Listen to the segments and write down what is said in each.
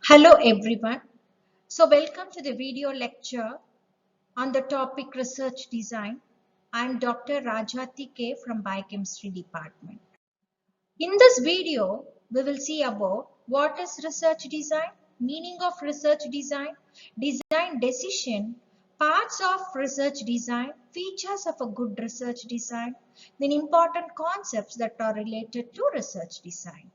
Hello everyone. So welcome to the video lecture on the topic research design. I am Dr. Rajati K from Biochemistry Department. In this video, we will see about what is research design, meaning of research design, design decision, parts of research design, features of a good research design, then important concepts that are related to research design.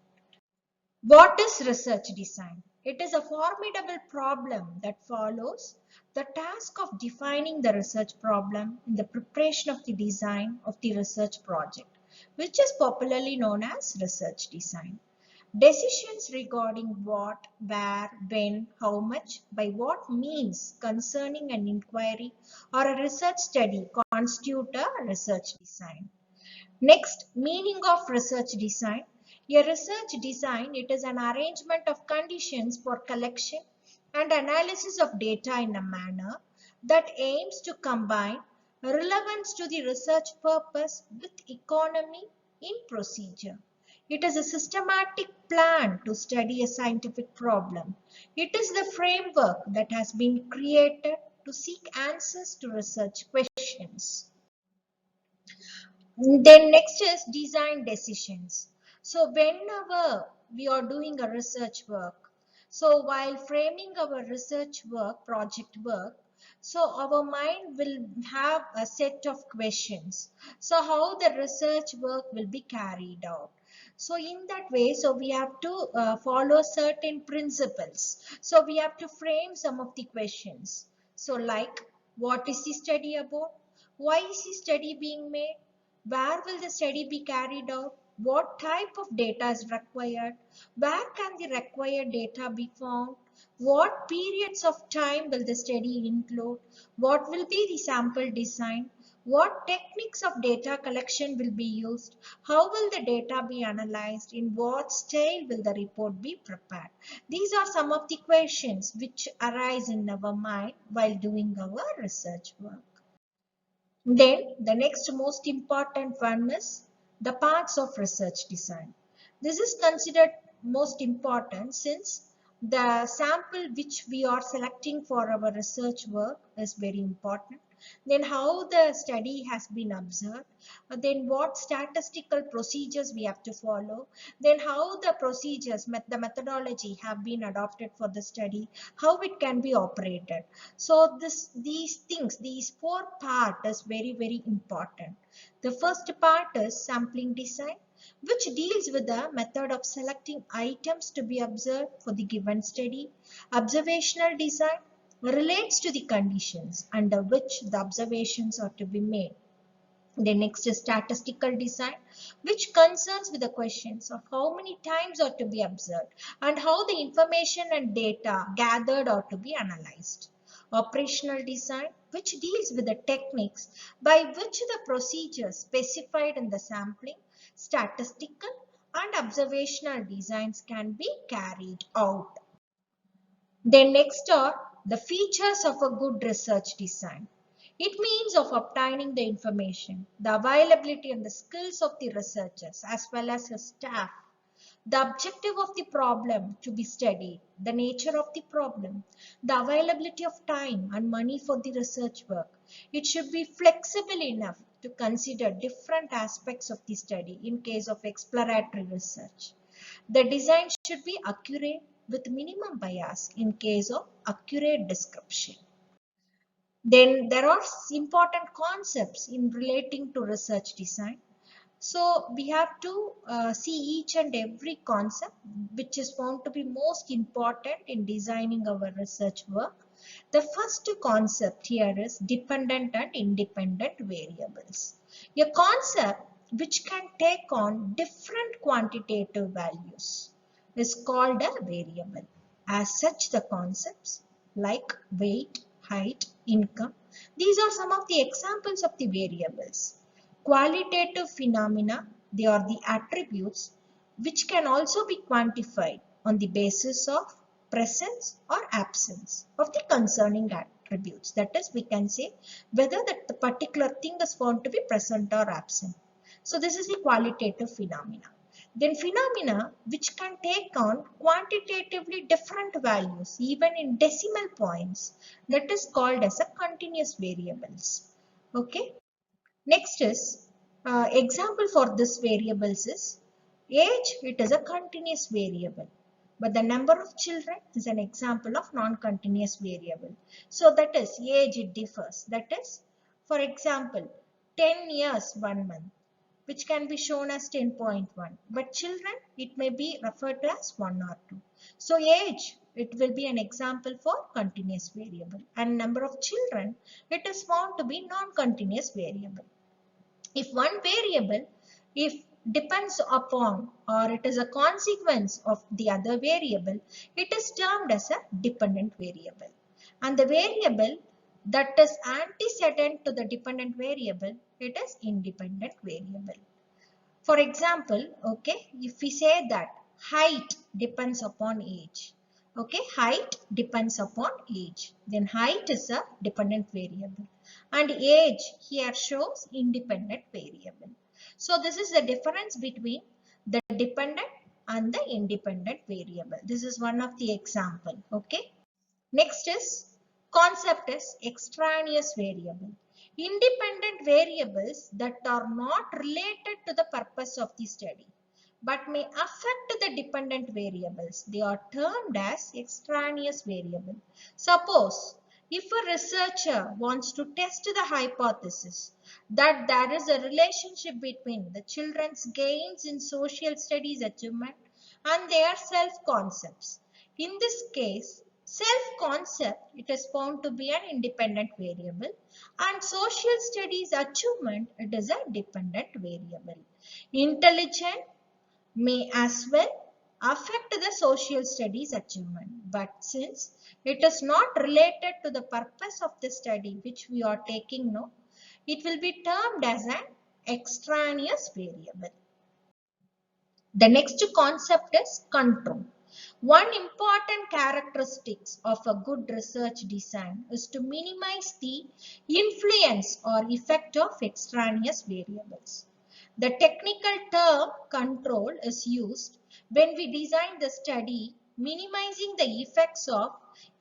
What is research design? It is a formidable problem that follows the task of defining the research problem in the preparation of the design of the research project, which is popularly known as research design. Decisions regarding what, where, when, how much, by what means concerning an inquiry or a research study constitute a research design. Next, meaning of research design. A research design, it is an arrangement of conditions for collection and analysis of data in a manner that aims to combine relevance to the research purpose with economy in procedure. It is a systematic plan to study a scientific problem. It is the framework that has been created to seek answers to research questions. Then next is design decisions. So whenever we are doing a research work, so while framing our research work, project work, so our mind will have a set of questions. So how the research work will be carried out. So in that way, so we have to follow certain principles. So we have to frame some of the questions. So like, what is the study about? Why is the study being made? Where will the study be carried out? What type of data is required? Where can the required data be found? What periods of time will the study include? What will be the sample design? What techniques of data collection will be used? How will the data be analyzed? In what style will the report be prepared? These are some of the questions which arise in our mind while doing our research work. Then the next most important one is the parts of research design. This is considered most important since the sample which we are selecting for our research work is very important. Then how the study has been observed, then what statistical procedures we have to follow, then how the procedures, the methodology have been adopted for the study, how it can be operated. So these things, these four parts is very important. The first part is sampling design, which deals with the method of selecting items to be observed for the given study. Observational design relates to the conditions under which the observations are to be made. The next is statistical design, which concerns with the questions of how many times are to be observed and how the information and data gathered are to be analyzed. Operational design, which deals with the techniques by which the procedures specified in the sampling, statistical and observational designs can be carried out. Then next are the features of a good research design. It means of obtaining the information, the availability and the skills of the researchers as well as his staff, the objective of the problem to be studied, the nature of the problem, the availability of time and money for the research work. It should be flexible enough to consider different aspects of the study in case of exploratory research. The design should be accurate with minimum bias in case of accurate description. Then there are important concepts in relating to research design. So we have to see each and every concept which is found to be most important in designing our research work. The first concept here is dependent and independent variables. A concept which can take on different quantitative values is called a variable. As such, the concepts like weight, height, income, these are some of the examples of the variables. Qualitative phenomena, they are the attributes which can also be quantified on the basis of presence or absence of the concerning attributes. That is, we can say whether that the particular thing is found to be present or absent. So this is the qualitative phenomena. Then phenomena which can take on quantitatively different values, even in decimal points, that is called as a continuous variables. Okay. Next is example for this variables is age. It is a continuous variable, but the number of children is an example of non-continuous variable. So that is age, it differs. That is, for example, 10 years 1 month, which can be shown as 10.1, but children, it may be referred to as 1 or 2. So age, it will be an example for continuous variable, and number of children, it is found to be non-continuous variable. If one variable, if depends upon or it is a consequence of the other variable, it is termed as a dependent variable. And the variable that is antecedent to the dependent variable, it is independent variable. For example, okay, if we say that height depends upon age, okay, height depends upon age, then height is a dependent variable and age here shows independent variable. So this is the difference between the dependent and the independent variable. This is one of the example, okay. Next is concept is extraneous variable. Independent variables that are not related to the purpose of the study but may affect the dependent variables. They are termed as extraneous variable. Suppose if a researcher wants to test the hypothesis that there is a relationship between the children's gains in social studies achievement and their self-concepts. In this case, self-concept, it is found to be an independent variable and social studies achievement, it is a dependent variable. Intelligence may as well affect the social studies achievement, but since it is not related to the purpose of the study which we are taking now, it will be termed as an extraneous variable. The next concept is control. One important characteristics of a good research design is to minimize the influence or effect of extraneous variables. The technical term control is used when we design the study minimizing the effects of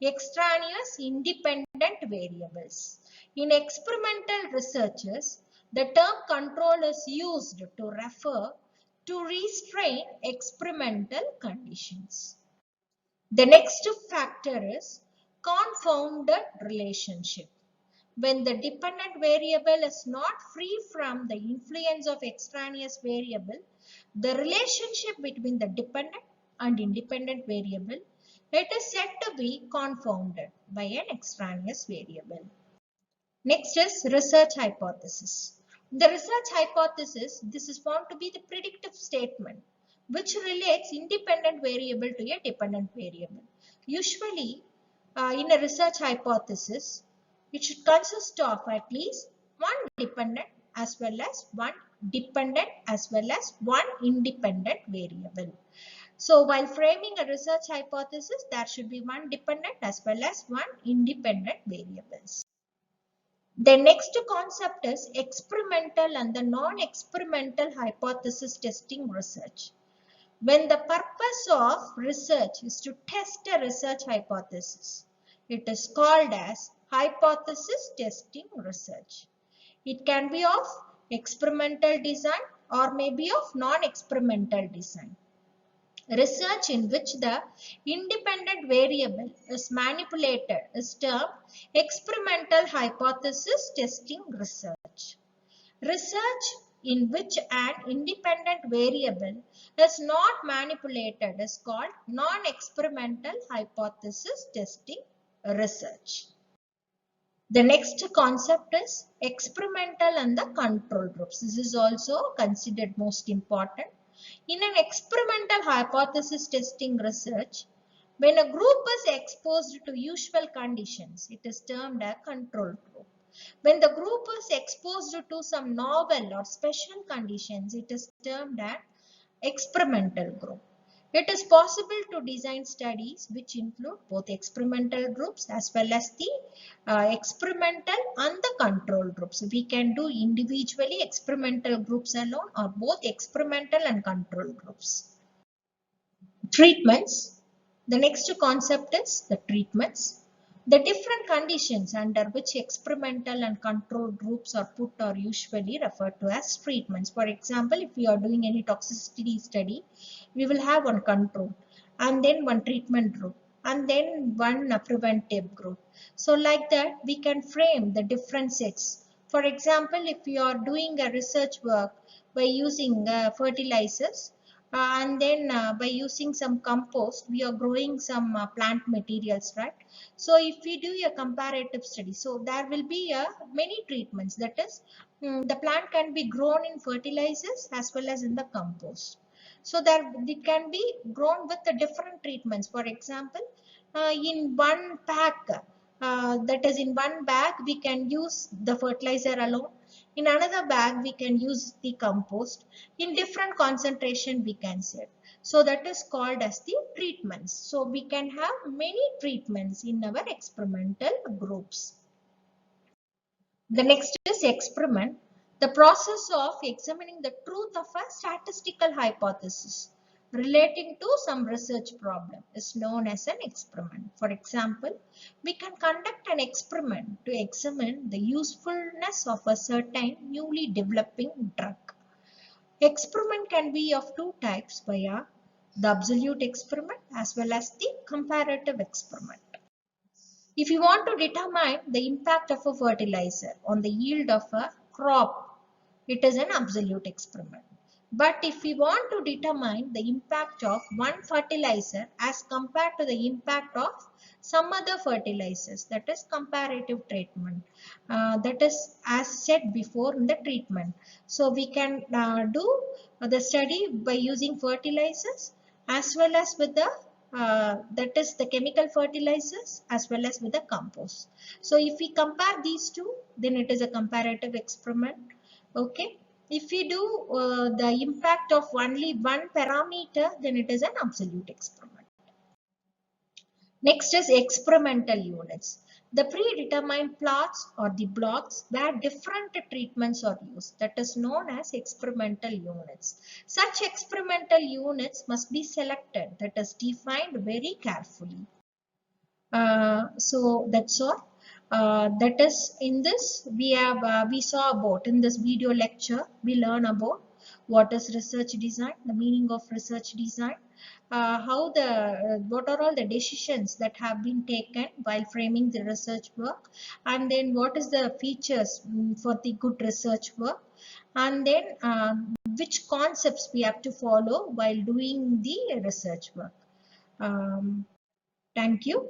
extraneous independent variables. In experimental researches, the term control is used to refer to restrain experimental conditions. The next factor is confounded relationship. When the dependent variable is not free from the influence of extraneous variable, the relationship between the dependent and independent variable, it is said to be confounded by an extraneous variable. Next is research hypothesis. The research hypothesis, this is found to be the predictive statement which relates independent variable to a dependent variable. Usually, in a research hypothesis, it should consist of at least one dependent as well as one independent variable. So while framing a research hypothesis, there should be one dependent as well as one independent variables. The next concept is experimental and the non-experimental hypothesis testing research. When the purpose of research is to test a research hypothesis, it is called as hypothesis testing research. It can be of experimental design or maybe of non-experimental design. Research in which the independent variable is manipulated is termed experimental hypothesis testing research. Research in which an independent variable is not manipulated is called non-experimental hypothesis testing research. The next concept is experimental and the control groups. This is also considered most important. In an experimental hypothesis testing research, when a group is exposed to usual conditions, it is termed a control group. When the group is exposed to some novel or special conditions, it is termed an experimental group. It is possible to design studies which include both experimental groups as well as the experimental and the control groups. We can do individually experimental groups alone or both experimental and control groups. Treatments. The next concept is the treatments. The different conditions under which experimental and control groups are put are usually referred to as treatments. For example, if we are doing any toxicity study, we will have one control and then one treatment group and then one preventive group. So like that, we can frame the different sets. For example, if we are doing a research work by using fertilizers, and then by using some compost we are growing some plant materials, right? So if we do a comparative study, so there will be many treatments, that is the plant can be grown in fertilizers as well as in the compost, so that it can be grown with the different treatments. For example, in one pack, that is in one bag we can use the fertilizer alone, in another bag we can use the compost, in different concentration we can set. So that is called as the treatments. So we can have many treatments in our experimental groups. The next is experiment. The process of examining the truth of a statistical hypothesis relating to some research problem is known as an experiment. For example, we can conduct an experiment to examine the usefulness of a certain newly developing drug. Experiment can be of two types, via the absolute experiment as well as the comparative experiment. If you want to determine the impact of a fertilizer on the yield of a crop, it is an absolute experiment. But if we want to determine the impact of one fertilizer as compared to the impact of some other fertilizers, that is comparative treatment. That is as said before in the treatment. So we can do the study by using fertilizers as well as with the that is the chemical fertilizers as well as with the compost. So if we compare these two, then it is a comparative experiment. Okay. If we do the impact of only one parameter, then it is an absolute experiment. Next is experimental units. The predetermined plots or the blocks where different treatments are used, that is known as experimental units. Such experimental units must be selected, that is defined very carefully. So that's all. That is, in this we saw about, in this video lecture we learn about what is research design, the meaning of research design, how the what are all the decisions that have been taken while framing the research work, and then what is the features for the good research work, and then which concepts we have to follow while doing the research work. Um, Thank you.